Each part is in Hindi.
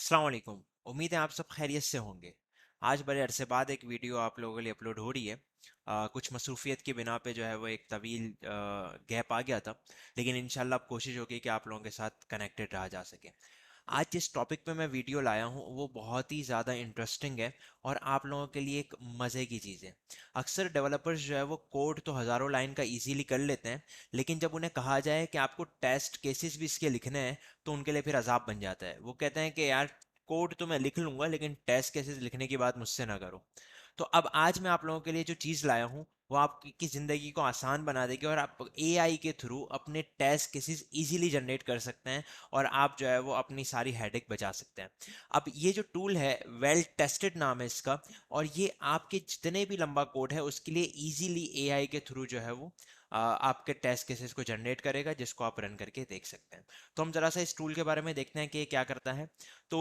अस्सलाम वालेकुम। उम्मीद है आप सब खैरियत से होंगे। आज बड़े अरसे बाद एक वीडियो आप लोगों के लिए अपलोड हो रही है। कुछ मसरूफियत की बिना पे जो है वो एक तवील गैप आ गया था, लेकिन इंशाल्लाह अब कोशिश होगी कि आप लोगों के साथ कनेक्टेड रहा जा सके। आज जिस टॉपिक पे मैं वीडियो लाया हूँ वो बहुत ही ज़्यादा इंटरेस्टिंग है और आप लोगों के लिए एक मज़े की चीज़ है। अक्सर डेवलपर्स जो है वो कोड तो हज़ारों लाइन का इजीली कर लेते हैं, लेकिन जब उन्हें कहा जाए कि आपको टेस्ट केसेस भी इसके लिखने हैं तो उनके लिए फिर अजाब बन जाता है। वो कहते हैं कि यार कोड तो मैं लिख लूंगा लेकिन टेस्ट केसेस लिखने की बात मुझसे ना करो। तो अब आज मैं आप लोगों के लिए जो चीज़ लाया हूँ वो आपकी ज़िंदगी को आसान बना देगी और आप एआई के थ्रू अपने टेस्ट केसेस इजीली जनरेट कर सकते हैं और आप जो है वो अपनी सारी हेडेक बचा सकते हैं। अब ये जो टूल है वेल टेस्टेड नाम है इसका, और ये आपके जितने भी लंबा कोड है उसके लिए इजीली एआई के थ्रू जो है वो आपके टेस्ट केसेस को जनरेट करेगा, जिसको आप रन करके देख सकते हैं। तो हम जरा सा इस टूल के बारे में देखते हैं कि ये क्या करता है। तो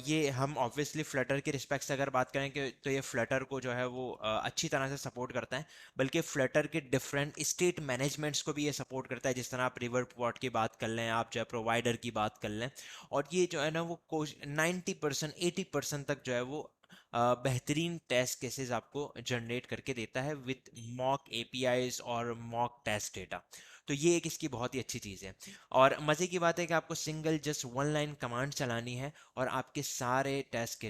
ये हम ऑब्वियसली फ्लटर के रिस्पेक्ट से अगर बात करें कि तो ये फ्लटर को जो है वो अच्छी तरह से सपोर्ट करता है, बल्कि फ्लटर के डिफरेंट स्टेट मैनेजमेंट्स को भी ये सपोर्ट करता है। जिस तरह आप रिवर पॉट की बात कर लें, आप जो है प्रोवाइडर की बात कर लें, और ये जो है ना वो 90% 80% तक जो है वो बेहतरीन टेस्ट केसेस आपको जनरेट करके देता है विथ मॉक एपीआईज और मॉक टेस्ट डेटा। तो ये एक इसकी बहुत ही अच्छी चीज़ है। और मज़े की बात है कि आपको single just one line command चलानी है और आपके सारे टेस्ट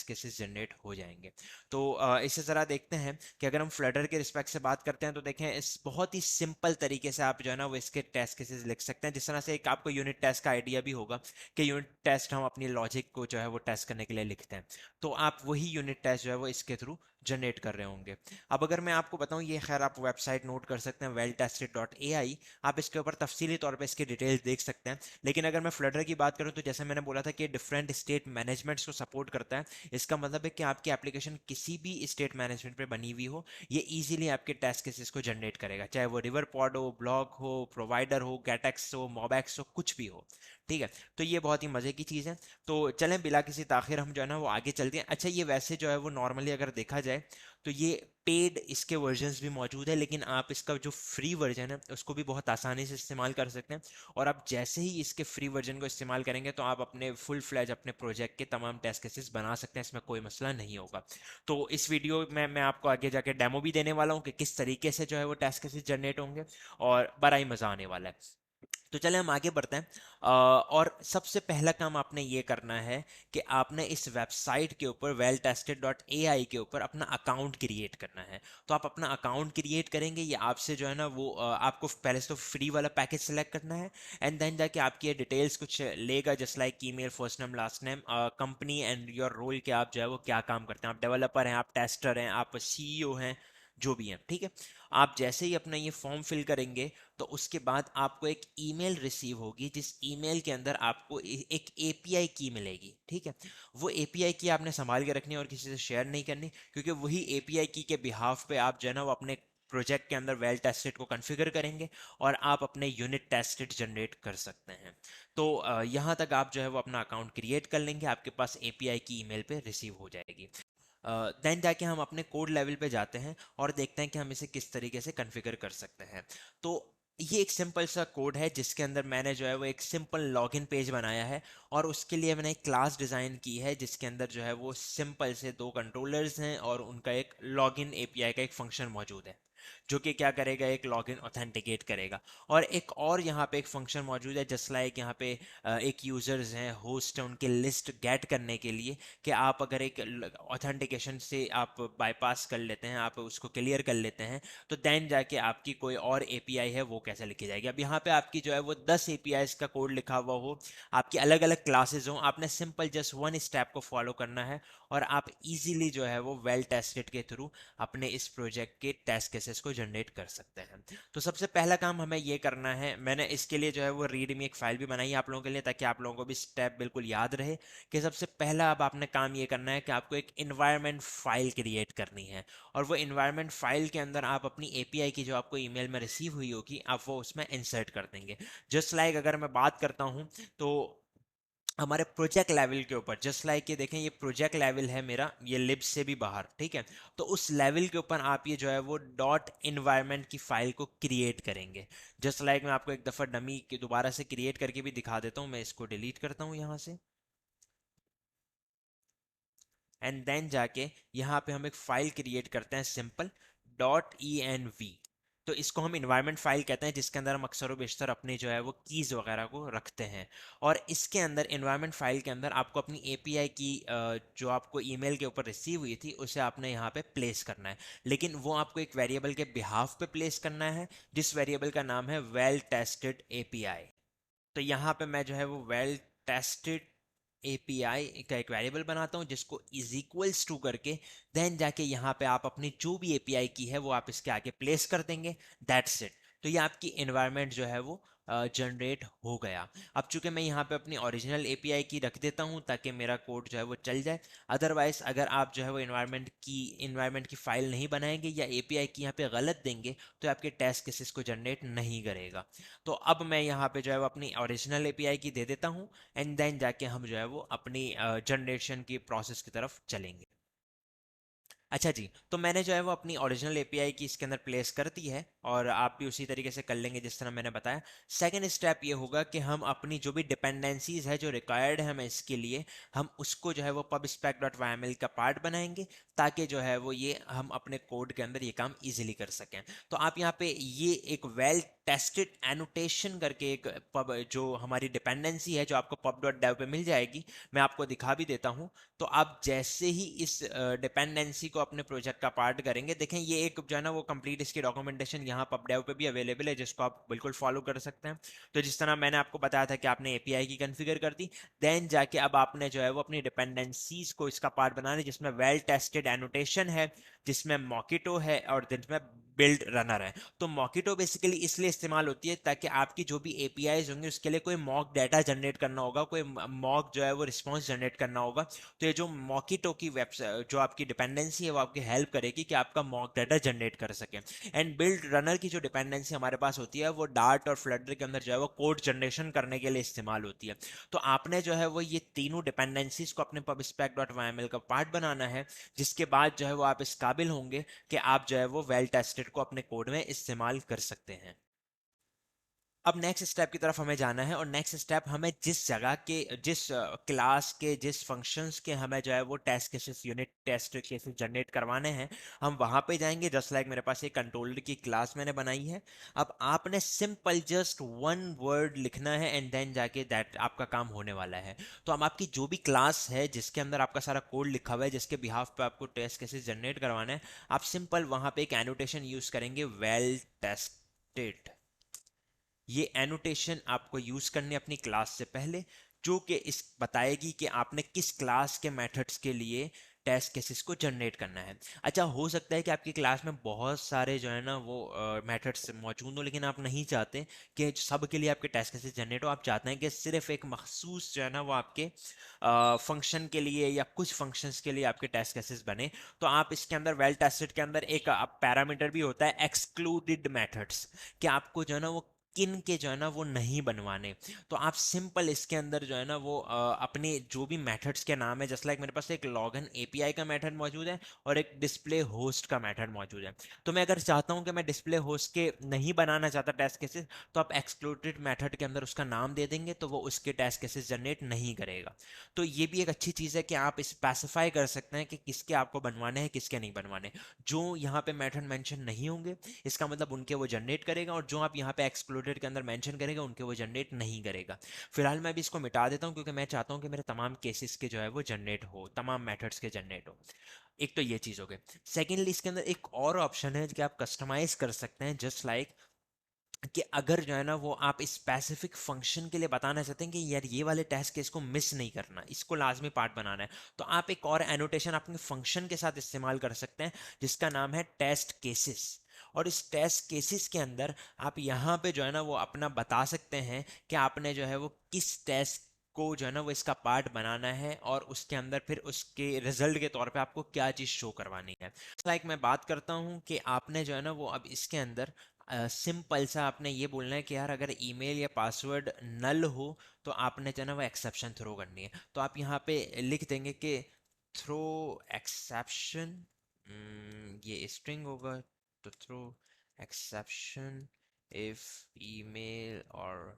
केसेस जनरेट हो जाएंगे। तो इसे ज़रा देखते हैं कि अगर हम फ्लटर के रिस्पेक्ट से बात करते हैं तो देखें इस बहुत ही सिंपल तरीके से आप जो है ना वो इसके टेस्ट केसेस लिख सकते हैं। जिस तरह से एक आपको यूनिट टेस्ट का आइडिया भी होगा कि यूनिट टेस्ट हम अपनी लॉजिक को जो है वो टेस्ट करने के लिए लिखते हैं, तो आप वही यूनिट टेस्ट जो है वो इसके थ्रू जनरेट कर रहे होंगे। अब अगर मैं आपको बताऊं, ये खैर आप वेबसाइट नोट कर सकते हैं well-tested.ai, आप इसके ऊपर तफसीली तौर पे इसके डिटेल्स देख सकते हैं। लेकिन अगर मैं फ्लटर की बात करूं तो जैसे मैंने बोला था कि डिफरेंट स्टेट मैनेजमेंट्स को सपोर्ट करता है। इसका मतलब है कि आपकी एप्लीकेशन किसी भी स्टेट मैनेजमेंट पे बनी हुई हो, ये इजीली आपके टेस्ट केसेस को जनरेट करेगा, चाहे वो रिवर पॉड हो, ब्लॉक हो, प्रोवाइडर हो, गेटएक्स हो, मॉबैक्स हो, कुछ भी हो। ठीक है, तो ये बहुत ही मज़े की चीज़ है। तो चलें बिला किसी ताखिर हम जो है ना वो आगे चलते हैं। अच्छा, ये वैसे जो है वो नॉर्मली अगर देखा जाए तो ये पेड इसके वर्जन्स भी मौजूद है, लेकिन आप इसका जो फ्री वर्जन है उसको भी बहुत आसानी से इस्तेमाल कर सकते हैं। और आप जैसे ही इसके फ्री वर्जन को इस्तेमाल करेंगे तो आप अपने फुल फ्लैज अपने प्रोजेक्ट के तमाम टेस्ट केसेस बना सकते हैं, इसमें कोई मसला नहीं होगा। तो इस वीडियो में मैं आपको आगे जाके डेमो भी देने वाला हूँ कि किस तरीके से जो है वो टेस्ट केसेस जनरेट होंगे, और बड़ा ही मज़ा आने वाला है। तो चले हम आगे बढ़ते हैं। और सबसे पहला काम आपने ये करना है कि आपने इस वेबसाइट के ऊपर well-tested.ai के ऊपर अपना अकाउंट क्रिएट करना है। तो आप अपना अकाउंट क्रिएट करेंगे, ये आपसे जो है ना वो आपको पहले से तो फ्री वाला पैकेज सेलेक्ट करना है, एंड देन जाके आपकी डिटेल्स कुछ लेगा, just like email, first name, last name, company and your role, के आप जो है वो क्या काम करते हैं, आप डेवलपर हैं, आप टेस्टर हैं, आप सीईओ हैं, जो भी हैं। ठीक है, आप जैसे ही अपना ये फॉर्म फिल करेंगे तो उसके बाद आपको एक ईमेल रिसीव होगी, जिस ईमेल के अंदर आपको एक एपीआई की मिलेगी। ठीक है, वो एपीआई की आपने संभाल के रखनी है और किसी से शेयर नहीं करनी, क्योंकि वही एपीआई की के बिहाफ पे आप जो है ना वो अपने प्रोजेक्ट के अंदर वेल टेस्टेड को कॉन्फ़िगर करेंगे और आप अपने यूनिट टेस्टेड जनरेट कर सकते हैं। तो यहाँ तक आप जो है वो अपना अकाउंट क्रिएट कर लेंगे, आपके पास एपीआई की ईमेल पे रिसीव हो जाएगी। देन जाके हम अपने कोड लेवल पे जाते हैं और देखते हैं कि हम इसे किस तरीके से कॉन्फ़िगर कर सकते हैं। तो ये एक सिंपल सा कोड है जिसके अंदर मैंने जो है वो एक सिंपल लॉगिन पेज बनाया है, और उसके लिए मैंने एक क्लास डिज़ाइन की है जिसके अंदर जो है वो सिंपल से दो कंट्रोलर्स हैं और उनका एक लॉगिन एपीआई का एक फंक्शन मौजूद है, जो कि क्या करेगा, एक लॉगिन ऑथेंटिकेट करेगा। और एक और यहाँ पे एक फंक्शन मौजूद है, जस्ट लाइक यहाँ पे एक यूज़र्स हैं, होस्ट हैं, उनकी लिस्ट गेट करने के लिए, कि आप अगर एक ऑथेंटिकेशन से आप बाईपास कर लेते हैं, आप उसको क्लियर कर लेते हैं, तो देन जाके आपकी कोई और एपीआई है वो कैसे लिखी जाएगी। अब यहाँ पे आपकी जो है वो 10 एपीआईज का कोड लिखा हुआ हो, आपकी अलग अलग क्लासेस हो, आपने सिंपल जस्ट वन स्टेप को फॉलो करना है और आप इजीली जो है वो वेल टेस्टेड के थ्रू अपने इस प्रोजेक्ट के टेस्ट केसेस को जनरेट कर सकते हैं। तो सबसे पहला काम हमें ये करना है, मैंने इसके लिए जो है वो रीड में एक फाइल भी बनाई है आप लोगों के लिए, ताकि आप लोगों को भी स्टेप बिल्कुल याद रहे कि सबसे पहला अब आपने काम ये करना है कि आपको एक इन्वायरमेंट फाइल क्रिएट करनी है, और वो इन्वायरमेंट फाइल के अंदर आप अपनी एपीआई की जो आपको ईमेल में रिसीव हुई होगी आप वो उसमें इंसर्ट कर देंगे। जस्ट लाइक अगर मैं बात करता हूँ तो हमारे प्रोजेक्ट लेवल के ऊपर, जस्ट लाइक ये देखें, ये प्रोजेक्ट लेवल है मेरा, ये लिब्स से भी बाहर। ठीक है, तो उस लेवल के ऊपर आप ये जो है वो डॉट इन्वायरमेंट की फाइल को क्रिएट करेंगे। जस्ट लाइक मैं आपको एक दफ़ा डमी दोबारा से क्रिएट करके भी दिखा देता हूँ, मैं इसको डिलीट करता हूँ यहाँ से। एंड देन जाके यहाँ पे हम एक फाइल क्रिएट करते हैं सिंपल .env। तो इसको हम इन्वायरमेंट फाइल कहते हैं, जिसके अंदर हम अक्सर व बेशतर अपने जो है वो कीज वगैरह को रखते हैं। और इसके अंदर इन्वायरमेंट फाइल के अंदर आपको अपनी एपीआई की जो आपको ईमेल के ऊपर रिसीव हुई थी उसे आपने यहाँ पे प्लेस करना है। लेकिन वो आपको एक वेरिएबल के बिहाफ पे प्लेस करना है, जिस वेरिएबल का नाम है वेल टेस्टेड एपीआई। तो यहाँ पे मैं जो है वो वेल टेस्टेड एपीआई का एक वेरिएबल बनाता हूँ, जिसको इज इक्वल्स टू करके देन जाके यहाँ पे आप अपनी जो भी एपीआई की है वो आप इसके आगे प्लेस कर देंगे। That's it. तो ये आपकी एनवायरनमेंट जो है वो जनरेट हो गया। अब चूंकि मैं यहाँ पे अपनी ओरिजिनल एपीआई की रख देता हूँ ताकि मेरा कोड जो है वो चल जाए। अदरवाइज अगर आप जो है वो इन्वायरमेंट की फाइल नहीं बनाएंगे या एपीआई की यहाँ पे गलत देंगे तो आपके टेस्ट केसेस को जनरेट नहीं करेगा। तो अब मैं यहाँ पे जो है वो अपनी ओरिजिनल एपीआई की दे देता हूँ, एंड देन जाके हम जो है वो अपनी जनरेशन की प्रोसेस की तरफ चलेंगे। अच्छा जी, तो मैंने जो है वो अपनी ओरिजिनल एपीआई की इसके अंदर प्लेस कर दी है, और आप भी उसी तरीके से कर लेंगे जिस तरह मैंने बताया। सेकंड स्टेप ये होगा कि हम अपनी जो भी डिपेंडेंसीज है जो रिक्वायर्ड है हमें इसके लिए, हम उसको जो है वो pubspec.yml का पार्ट बनाएंगे, ताकि जो है वो ये हम अपने कोड के अंदर ये काम इजीली कर सकें। तो आप यहाँ पे ये एक वेल टेस्टेड एनोटेशन करके एक पब जो हमारी डिपेंडेंसी है जो आपको pub.dev पे मिल जाएगी, मैं आपको दिखा भी देता हूँ। तो आप जैसे ही इस डिपेंडेंसी को अपने प्रोजेक्ट का पार्ट करेंगे, देखें ये एक जो है ना वो कंप्लीट इसकी डॉक्यूमेंटेशन यहाँ पबडेव पे भी अवेलेबल है, जिसको आप बिल्कुल फॉलो कर सकते हैं। तो जिस तरह मैंने आपको बताया था कि आपने एपीआई की कॉन्फ़िगर कर दी, देन जाके अब आपने जो है वो अपनी डिपेंडेंसीज को इसका पार्ट बनाना है, जिसमें वेल टेस्टेड एनोटेशन है, जिसमें मॉकिटो है और जिसमें बिल्ड रनर है। तो मॉकिटो बेसिकली इसलिए इस्तेमाल होती है ताकि आपकी जो भी एपीआईज होंगे उसके लिए कोई मॉक डाटा जनरेट करना होगा, कोई मॉक जो है वो रिस्पॉन्स जनरेट करना होगा। तो ये जो मॉकिटो की वेबसाइट जो आपकी डिपेंडेंसी है वो आपकी हेल्प करेगी कि आपका मॉक डाटा जनरेट कर सके। एंड बिल्ड रनर की जो डिपेंडेंसी हमारे पास होती है वो डार्ट और फ्लटर के अंदर जो है वो कोड जनरेशन करने के लिए इस्तेमाल होती है। तो आपने जो है वो ये तीनों डिपेंडेंसीज को अपने pubspec.yml का पार्ट बनाना है, जिसके बाद जो है वो आप इस काबिल होंगे कि आप जो है वो वेल टेस्टेड को अपने कोड में इस्तेमाल कर सकते हैं। अब नेक्स्ट स्टेप की तरफ हमें जाना है, और नेक्स्ट स्टेप हमें जिस जगह के जिस क्लास के जिस फंक्शंस के हमें जो है वो test cases unit test cases generate करवाने हैं, हम वहां पे जाएंगे। जस्ट लाइक मेरे पास एक कंट्रोलर की क्लास मैंने बनाई है। अब आपने सिंपल जस्ट वन वर्ड लिखना है एंड देन जाके दैट आपका काम होने वाला है। तो अब आपकी जो भी क्लास है जिसके अंदर आपका सारा कोड लिखा हुआ है, जिसके बिहाफ पे आपको टेस्ट केसेस जनरेट करवाना है, आप सिंपल वहां पे एक एनोटेशन यूज करेंगे वेल टेस्टेड। ये एनोटेशन आपको यूज करनी अपनी क्लास से पहले, जो कि इस बताएगी कि आपने किस क्लास के मेथड्स के लिए टेस्ट केसेस को जनरेट करना है। अच्छा, हो सकता है कि आपकी क्लास में बहुत सारे जो है ना वो मेथड्स मौजूद हो, लेकिन आप नहीं चाहते कि सब के लिए आपके टेस्ट केसेस जनरेट हो। आप चाहते हैं कि सिर्फ एक मखसूस जो है ना वो आपके फंक्शन के लिए या कुछ फंक्शंस के लिए आपके टेस्ट केसेस बने। तो आप इसके अंदर वेल टेस्टेड के अंदर एक पैरामीटर भी होता है एक्सक्लूडेड मेथड्स, कि आपको जो है ना वो किन के जो है ना वो नहीं बनवाने। तो आप सिंपल इसके अंदर जो है ना वो अपने जो भी मेथड्स के नाम है, जस्ट लाइक मेरे पास एक लॉगिन एपीआई का मेथड मौजूद है और एक डिस्प्ले होस्ट का मेथड मौजूद है। तो मैं अगर चाहता हूं कि मैं डिस्प्ले होस्ट के नहीं बनाना चाहता टेस्ट केसेस, तो आप एक्सक्लूडेड मेथड के अंदर उसका नाम दे देंगे तो वो उसके टेस्ट केसेस जनरेट नहीं करेगा। तो ये भी एक अच्छी चीज़ है कि आप स्पेसिफाई कर सकते हैं कि किसके आपको बनवाने हैं किसके नहीं बनवाने। जो यहाँ पे मेथड मेंशन नहीं होंगे इसका मतलब उनके वो जनरेट करेगा, और जो आप यहाँ पे एक्सक्लूडेड के अंदर मेंशन करेगा उनके वो जनरेट नहीं करेगा। फिलहाल मैं भी इसको मिटा देता हूँ क्योंकि मैं चाहता हूँ कि मेरे तमाम केसेस के जो है वो जनरेट हो, तमाम मेथड्स के जनरेट हो। एक तो ये चीज़ हो गई। सेकेंडली इसके अंदर एक और ऑप्शन है कि आप कस्टमाइज कर सकते हैं, जस्ट लाइक कि अगर जो है ना वो आप स्पेसिफिक फंक्शन के लिए बताना चाहते हैं कि यार ये वाले टेस्ट केस को मिस नहीं करना, इसको लाजमी पार्ट बनाना है, तो आप एक और एनोटेशन अपने फंक्शन के साथ इस्तेमाल कर सकते हैं जिसका नाम है टेस्ट केसेस। और इस टेस्ट केसेस के अंदर आप यहाँ पे जो है ना वो अपना बता सकते हैं कि आपने जो है वो किस टेस्ट को जो है ना वो इसका पार्ट बनाना है, और उसके अंदर फिर उसके रिजल्ट के तौर पे आपको क्या चीज़ शो करवानी है। लाइक मैं बात करता हूँ कि आपने जो है ना वो अब इसके अंदर सिंपल सा आपने ये बोलना है कि यार अगर ईमेल या पासवर्ड नल हो तो आपने जो है ना वो एक्सेप्शन थ्रो करनी है। तो आप यहाँ पे लिख देंगे कि थ्रो एक्सेप्शन, ये स्ट्रिंग होगा, तो थ्रो एक्सेप्शन इफ ईमेल और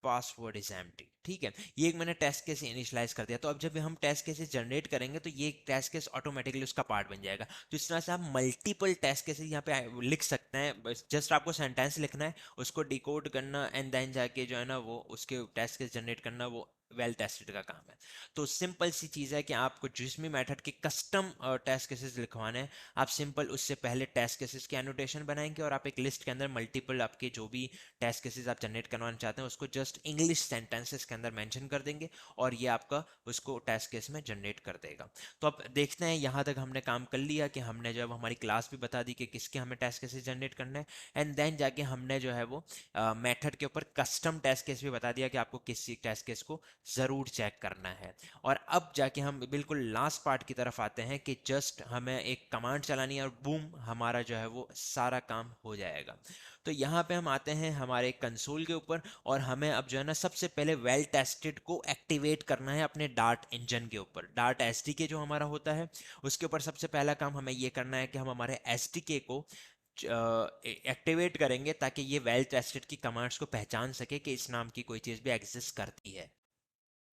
पासवर्ड इज एम्प्टी। ठीक है, ये एक मैंने टेस्ट केस इनिशियलाइज कर दिया। तो अब जब हम टेस्ट केसेस जनरेट करेंगे तो ये टेस्ट केस ऑटोमेटिकली उसका पार्ट बन जाएगा। तो इस तरह से आप मल्टीपल टेस्ट केसेस यहाँ पे लिख सकते हैं। जस्ट आपको सेंटेंस लिखना है, उसको डिकोड करना एंड देन जाके जो है ना वो उसके टेस्ट केस जनरेट करना, वो वेल टेस्टेड का काम है। तो सिंपल सी चीज़ है कि आपको जिस भी मेथड के कस्टम टेस्ट केसेस लिखवाने हैं, आप सिंपल उससे पहले टेस्ट केसेस की एनोटेशन बनाएंगे और आप एक लिस्ट के अंदर मल्टीपल आपके जो भी टेस्ट केसेस आप जनरेट करवाना चाहते हैं उसको जस्ट इंग्लिश सेंटेंसेस के अंदर मेंशन कर देंगे और ये आपका उसको टेस्ट केस में जनरेट कर देगा। तो अब देखते हैं, यहाँ तक हमने काम कर लिया कि हमने जो है हमारी क्लास भी बता दी कि किसके हमें टेस्ट केसेस जनरेट करना है, एंड देन जाके हमने जो है वो मेथड के ऊपर कस्टम टेस्ट केस भी बता दिया कि आपको किस टेस्ट केस को ज़रूर चेक करना है। और अब जाके हम बिल्कुल लास्ट पार्ट की तरफ आते हैं कि जस्ट हमें एक कमांड चलानी है और बूम हमारा जो है वो सारा काम हो जाएगा। तो यहाँ पे हम आते हैं हमारे कंसोल के ऊपर और हमें अब जो है ना सबसे पहले वेल टेस्टेड को एक्टिवेट करना है अपने डार्ट इंजन के ऊपर। डार्ट एसडीके जो हमारा होता है उसके ऊपर सबसे पहला काम हमें ये करना है कि हम हमारे एसडीके को एक्टिवेट करेंगे ताकि ये वेल टेस्टेड की कमांड्स को पहचान सके कि इस नाम की कोई चीज़ भी एग्जिस्ट करती है।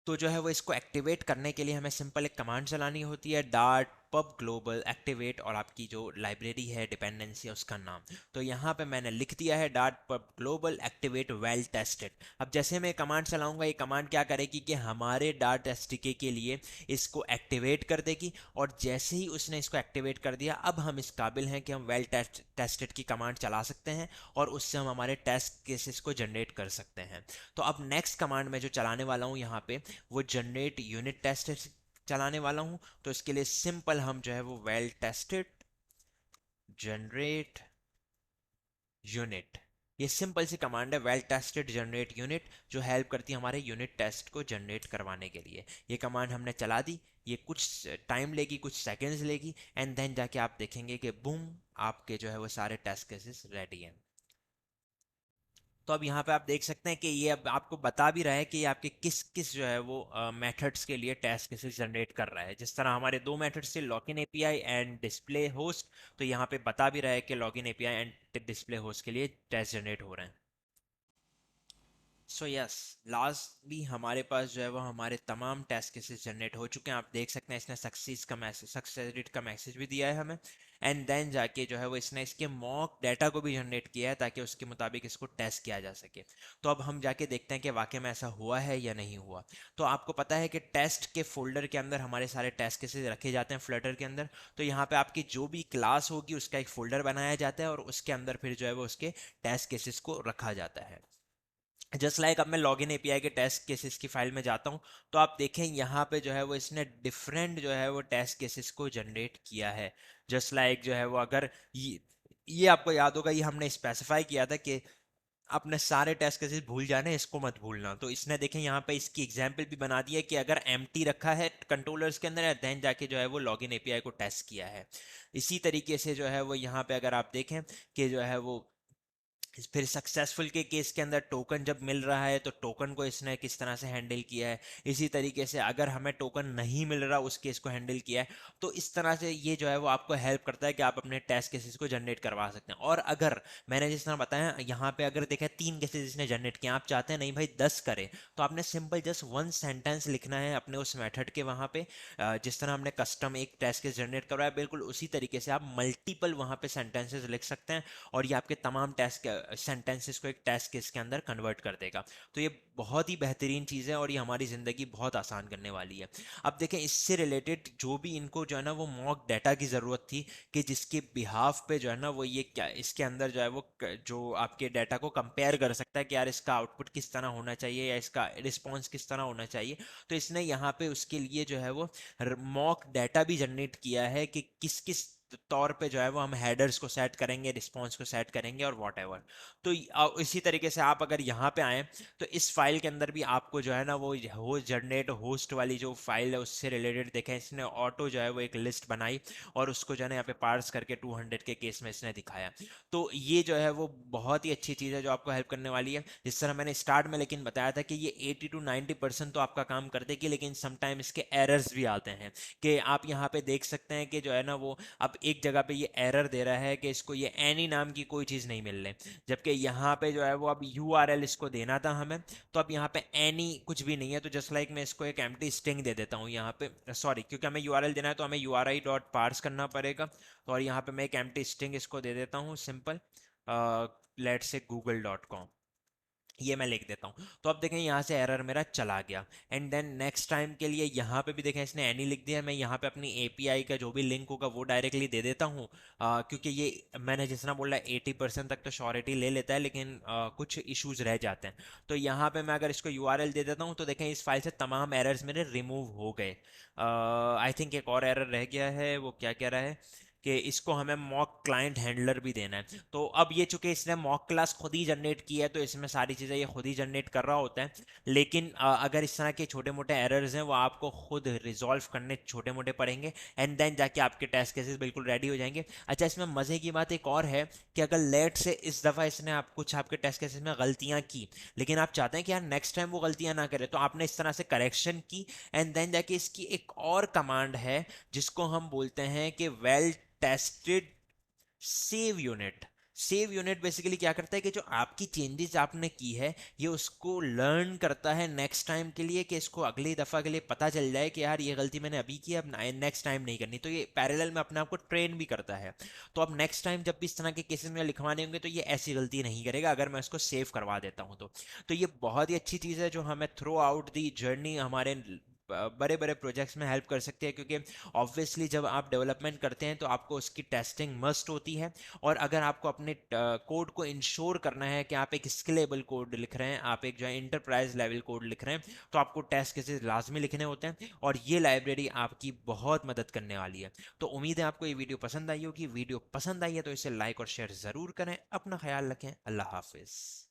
तो जो है वो इसको एक्टिवेट करने के लिए हमें सिंपल एक कमांड चलानी होती है, डार्ट पब ग्लोबल एक्टिवेट, और आपकी जो लाइब्रेरी है डिपेंडेंसी है उसका नाम। तो यहाँ पे मैंने लिख दिया है dart pub global activate well tested. अब जैसे मैं कमांड चलाऊंगा ये कमांड क्या करेगी कि हमारे डार्ट एसडीके के लिए इसको एक्टिवेट कर देगी, और जैसे ही उसने इसको एक्टिवेट कर दिया अब हम इस काबिल हैं कि हम वेल टेस्टेड की कमांड चला सकते हैं और उससे हम हमारे टेस्ट केसेस को जनरेट कर सकते हैं। तो अब नेक्स्ट कमांड में जो चलाने वाला हूँ यहाँ पे वो जनरेट यूनिट टेस्ट चलाने वाला हूं। तो इसके लिए सिंपल हम जो है वो वेल टेस्टेड जनरेट यूनिट, ये सिंपल सी कमांड है, वेल टेस्टेड जनरेट यूनिट, जो हेल्प करती है हमारे यूनिट टेस्ट को जनरेट करवाने के लिए। ये कमांड हमने चला दी, ये कुछ टाइम लेगी, कुछ सेकंड्स लेगी, एंड देन जाके आप देखेंगे कि बूम आपके जो है वो सारे टेस्ट केसेस रेडी हैं। तो अब यहाँ पे आप देख सकते हैं कि ये अब आपको बता भी रहा है कि ये आपके किस किस जो है वो मेथड्स के लिए टेस्ट केसेस जनरेट कर रहा है। जिस तरह हमारे दो मेथड्स थे, login API and display host, तो यहाँ पे बता भी रहा है कि login API and display host के लिए टेस्ट जनरेट हो रहे हैं। सो यस, लास्टली हमारे पास जो है वो हमारे तमाम टेस्ट केसेस जनरेट हो चुके हैं। आप देख सकते हैं इसने सक्सेस का मैसेज भी दिया है हमें, एंड देन जाके जो है वो इसने इसके मॉक डाटा को भी जनरेट किया है ताकि उसके मुताबिक इसको टेस्ट किया जा सके। तो अब हम जाके देखते हैं कि वाकई में ऐसा हुआ है या नहीं हुआ। तो आपको पता है कि टेस्ट के फोल्डर के अंदर हमारे सारे टेस्ट केसेस रखे जाते हैं फ्लटर के अंदर। तो यहाँ पे आपकी जो भी क्लास होगी उसका एक फोल्डर बनाया जाता है और उसके अंदर फिर जो है वो उसके टेस्ट केसेस को रखा जाता है। जस्ट लाइक अब मैं लॉगिन एपीआई के टेस्ट केसेस की फाइल में जाता हूं, तो आप देखें यहाँ पे जो है वो इसने डिफरेंट जो है वो टेस्ट केसेस को जनरेट किया है। जस्ट लाइक जो है वो अगर ये आपको याद होगा, ये हमने स्पेसिफाई किया था कि अपने सारे टेस्ट केसेस भूल जाने, इसको मत भूलना। तो इसने देखें यहाँ पे इसकी एग्जांपल भी बना दी है कि अगर एम्प्टी रखा है कंट्रोलर्स के अंदर, देन जाके जो है वो लॉगिन एपीआई को टेस्ट किया है। इसी तरीके से जो है वो यहाँ पे अगर आप देखें कि जो है वो फिर सक्सेसफुल के केस के अंदर टोकन जब मिल रहा है तो टोकन को इसने किस तरह से हैंडल किया है। इसी तरीके से अगर हमें टोकन नहीं मिल रहा उस केस को हैंडल किया है। तो इस तरह से ये जो है वो आपको हेल्प करता है कि आप अपने टेस्ट केसेस को जनरेट करवा सकते हैं। और अगर मैंने जिस तरह बताया यहाँ पे अगर देखा 3 केसेस इसने जनरेट किए, आप चाहते हैं नहीं भाई 10 करे, तो आपने सिंपल जस्ट 1 सेंटेंस लिखना है अपने उस मेथड के वहाँ पे। जिस तरह हमने कस्टम एक टेस्ट केस जनरेट करवाया, बिल्कुल उसी तरीके से आप मल्टीपल वहाँ पे सेंटेंसेस लिख सकते हैं और ये आपके तमाम टेस्ट सेंटेंसेस को एक टेस्ट केस के अंदर कन्वर्ट कर देगा। तो ये बहुत ही बेहतरीन चीज़ है और ये हमारी ज़िंदगी बहुत आसान करने वाली है। अब देखें इससे रिलेटेड जो भी इनको जो है ना वो मॉक डाटा की ज़रूरत थी कि जिसके बिहाफ पे जो है ना वो ये क्या इसके अंदर जो है वो जो आपके डाटा को कंपेयर कर सकता है कि यार इसका आउटपुट किस तरह होना चाहिए या इसका रिस्पॉन्स किस तरह होना चाहिए। तो इसने यहाँ पे उसके लिए जो है वो मॉक डाटा भी जनरेट किया है कि किस किस तौर पे जो है वो हम हेडर्स को सेट करेंगे, रिस्पॉन्स को सेट करेंगे और वॉट एवर। तो इसी तरीके से आप अगर यहाँ पे आए तो इस फाइल के अंदर भी आपको जो है ना वो जनरेट होस्ट वाली जो फाइल है उससे रिलेटेड देखें, इसने ऑटो जो है वो एक लिस्ट बनाई और उसको जो है ना यहाँ पे पार्स करके 200 के केस में इसने दिखाया। तो ये जो है वो बहुत ही अच्छी चीज़ है जो आपको हेल्प करने वाली है। जिस तरह मैंने स्टार्ट में लेकिन बताया था कि ये 80 to 90% तो आपका काम कर देगी, लेकिन समटाइम इसके एरर्स भी आते हैं कि आप यहाँ पे देख सकते हैं कि जो है ना वो अब एक जगह पे ये एरर दे रहा है कि इसको ये एनी नाम की कोई चीज़ नहीं मिल रही, जबकि यहाँ पे जो है वो अब यूआरएल इसको देना था हमें, तो अब यहाँ पे एनी कुछ भी नहीं है। तो जस्ट लाइक मैं इसको एक एम्प्टी स्ट्रिंग दे देता हूँ यहाँ पे, सॉरी, क्योंकि हमें यूआरएल देना है तो हमें यूआरआई डॉट पार्स करना पड़ेगा। तो और यहाँ पे मैं एक एम्प्टी स्ट्रिंग इसको दे देता हूँ सिंपल, लेट्स से google.com, ये मैं लिख देता हूँ। तो अब देखें यहाँ से एरर मेरा चला गया। एंड देन नेक्स्ट टाइम के लिए यहाँ पे भी देखें इसने एनी लिख दिया, मैं यहाँ पे अपनी एपीआई का जो भी लिंक होगा वो डायरेक्टली दे देता हूँ, क्योंकि ये मैंने जिस तरह बोला 80% तक तो श्योरिटी ले लेता है, लेकिन कुछ इश्यूज रह जाते हैं। तो यहाँ पे मैं अगर इसको यूआरएल दे देता हूँ तो देखें इस फाइल से तमाम एरर्स मेरे रिमूव हो गए। आई थिंक एक और एरर रह गया है, वो क्या कह रहा है कि इसको हमें मॉक क्लाइंट हैंडलर भी देना है। तो अब ये चूंकि इसने मॉक क्लास खुद ही जनरेट की है तो इसमें सारी चीज़ें ये खुद ही जनरेट कर रहा होता है, लेकिन अगर इस तरह के छोटे मोटे एरर्स हैं वो आपको खुद रिजॉल्व करने छोटे मोटे पड़ेंगे, एंड देन जाके आपके टेस्ट केसेस बिल्कुल रेडी हो जाएंगे। अच्छा, इसमें मज़े की बात एक और है कि अगर लेट से इस दफ़ा इसने आप कुछ आपके टेस्ट केसेस में गलतियाँ की, लेकिन आप चाहते हैं कि यार नेक्स्ट टाइम वो गलतियाँ ना करे, तो आपने इस तरह से करेक्शन की, एंड देन जाके इसकी एक और कमांड है जिसको हम बोलते हैं कि well tested save unit. Save unit basically क्या करता है कि जो आपकी चेंजेस आपने की है ये उसको लर्न करता है नेक्स्ट टाइम के लिए, कि इसको अगली दफ़ा के लिए पता चल जाए कि यार ये गलती मैंने अभी की, अब नेक्स्ट टाइम नहीं करनी। तो ये पैरेलल में अपने आप को ट्रेन भी करता है। तो अब नेक्स्ट टाइम जब भी इस तरह के केसेस में लिखवाने होंगे तो ये ऐसी गलती नहीं करेगा अगर मैं इसको सेव करवा देता हूँ तो ये बहुत ही अच्छी चीज़ है जो हमें थ्रू आउट दी जर्नी हमारे बड़े बड़े प्रोजेक्ट्स में हेल्प कर सकती है, क्योंकि ऑब्वियसली जब आप डेवलपमेंट करते हैं तो आपको उसकी टेस्टिंग मस्ट होती है। और अगर आपको अपने कोड को इंश्योर करना है कि आप एक स्केलेबल कोड लिख रहे हैं, आप एक जो है इंटरप्राइज लेवल कोड लिख रहे हैं, तो आपको टेस्ट केसेस लाजमी लिखने होते हैं, और ये लाइब्रेरी आपकी बहुत मदद करने वाली है। तो उम्मीद है आपको ये वीडियो पसंद आई होगी। वीडियो पसंद आई है तो इसे लाइक और शेयर ज़रूर करें। अपना ख्याल रखें। अल्लाह हाफिज़।